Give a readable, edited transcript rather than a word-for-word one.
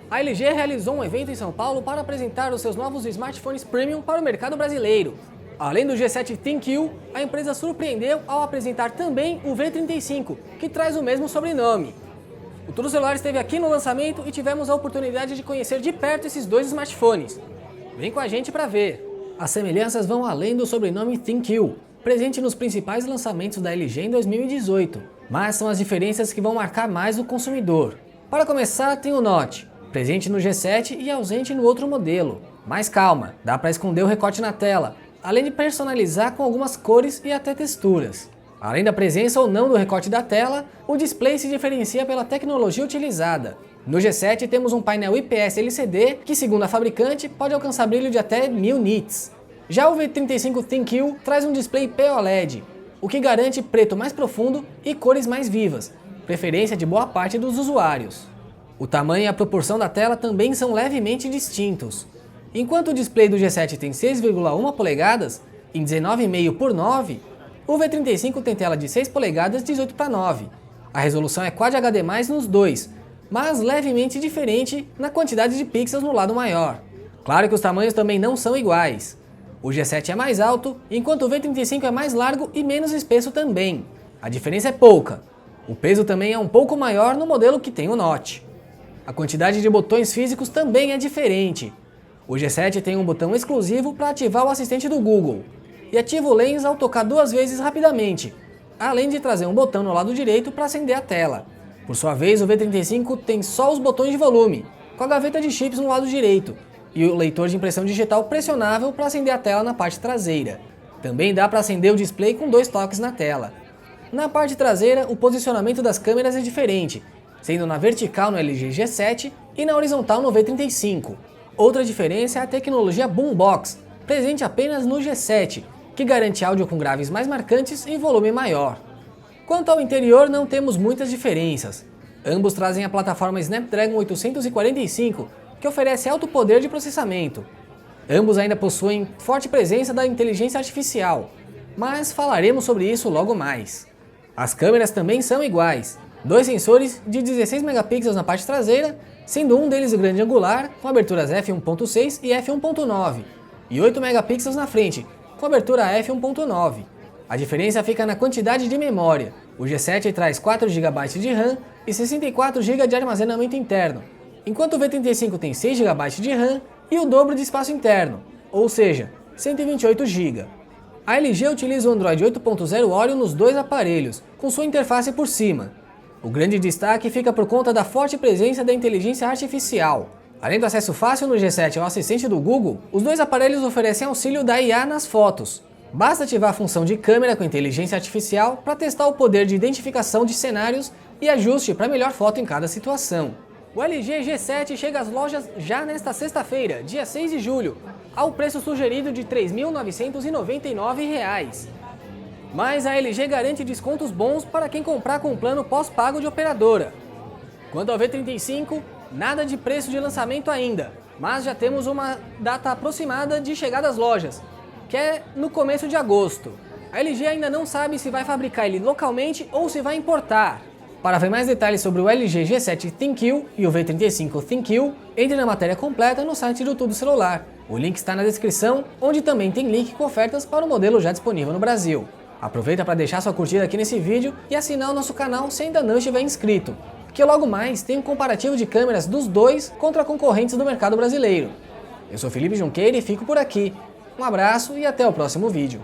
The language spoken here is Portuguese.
A LG realizou um evento em São Paulo para apresentar os seus novos smartphones premium para o mercado brasileiro. Além do G7 ThinQ, a empresa surpreendeu ao apresentar também o V35, que traz o mesmo sobrenome. O Tudo Celular esteve aqui no lançamento e tivemos a oportunidade de conhecer de perto esses dois smartphones. Vem com a gente para ver. As semelhanças vão além do sobrenome ThinQ, presente nos principais lançamentos da LG em 2018, mas são as diferenças que vão marcar mais o consumidor. Para começar, tem o Note, presente no G7 e ausente no outro modelo. Mas calma, dá para esconder o recorte na tela, além de personalizar com algumas cores e até texturas. Além da presença ou não do recorte da tela, o display se diferencia pela tecnologia utilizada. No G7 temos um painel IPS LCD que, segundo a fabricante, pode alcançar brilho de até 1000 nits. Já o V35 ThinQ traz um display POLED, o que garante preto mais profundo e cores mais vivas, preferência de boa parte dos usuários. O tamanho e a proporção da tela também são levemente distintos. Enquanto o display do G7 tem 6,1 polegadas em 19,5 por 9, o V35 tem tela de 6 polegadas 18:9. A resolução é Quad HD+, nos dois, mas levemente diferente na quantidade de pixels no lado maior. Claro que os tamanhos também não são iguais. O G7 é mais alto, enquanto o V35 é mais largo e menos espesso também. A diferença é pouca. O peso também é um pouco maior no modelo que tem o Note. A quantidade de botões físicos também é diferente. O G7 tem um botão exclusivo para ativar o assistente do Google e ativa o Lens ao tocar 2 vezes rapidamente, além de trazer um botão no lado direito para acender a tela. Por sua vez, o V35 tem só os botões de volume, com a gaveta de chips no lado direito e o leitor de impressão digital pressionável para acender a tela na parte traseira. Também dá para acender o display com 2 toques na tela. Na parte traseira, o posicionamento das câmeras é diferente, sendo na vertical no LG G7 e na horizontal no V35. Outra diferença é a tecnologia Boombox, presente apenas no G7, que garante áudio com graves mais marcantes e volume maior. Quanto ao interior, não temos muitas diferenças. Ambos trazem a plataforma Snapdragon 845, que oferece alto poder de processamento. Ambos ainda possuem forte presença da inteligência artificial, mas falaremos sobre isso logo mais. As câmeras também são iguais. 2 sensores de 16 megapixels na parte traseira, sendo um deles grande angular, com aberturas f1.6 e f1.9, e 8 megapixels na frente, com abertura f1.9. A diferença fica na quantidade de memória. O G7 traz 4 GB de RAM e 64 GB de armazenamento interno, enquanto o V35 tem 6 GB de RAM e o dobro de espaço interno, ou seja, 128 GB. A LG utiliza o Android 8.0 Oreo nos dois aparelhos, com sua interface por cima. O grande destaque fica por conta da forte presença da inteligência artificial. Além do acesso fácil no G7 ao assistente do Google, os dois aparelhos oferecem auxílio da IA nas fotos. Basta ativar a função de câmera com inteligência artificial para testar o poder de identificação de cenários e ajuste para melhor foto em cada situação. O LG G7 chega às lojas já nesta sexta-feira, dia 6 de julho, ao preço sugerido de R$ 3.999. Mas a LG garante descontos bons para quem comprar com um plano pós-pago de operadora. Quanto ao V35, nada de preço de lançamento ainda, mas já temos uma data aproximada de chegada às lojas, que é no começo de agosto. A LG ainda não sabe se vai fabricar ele localmente ou se vai importar. Para ver mais detalhes sobre o LG G7 ThinQ e o V35 ThinQ, entre na matéria completa no site do Tudo Celular. O link está na descrição, onde também tem link com ofertas para o modelo já disponível no Brasil. Aproveita para deixar sua curtida aqui nesse vídeo e assinar o nosso canal se ainda não estiver inscrito, porque logo mais tem um comparativo de câmeras dos dois contra concorrentes do mercado brasileiro. Eu sou Felipe Junqueira e fico por aqui. Um abraço e até o próximo vídeo.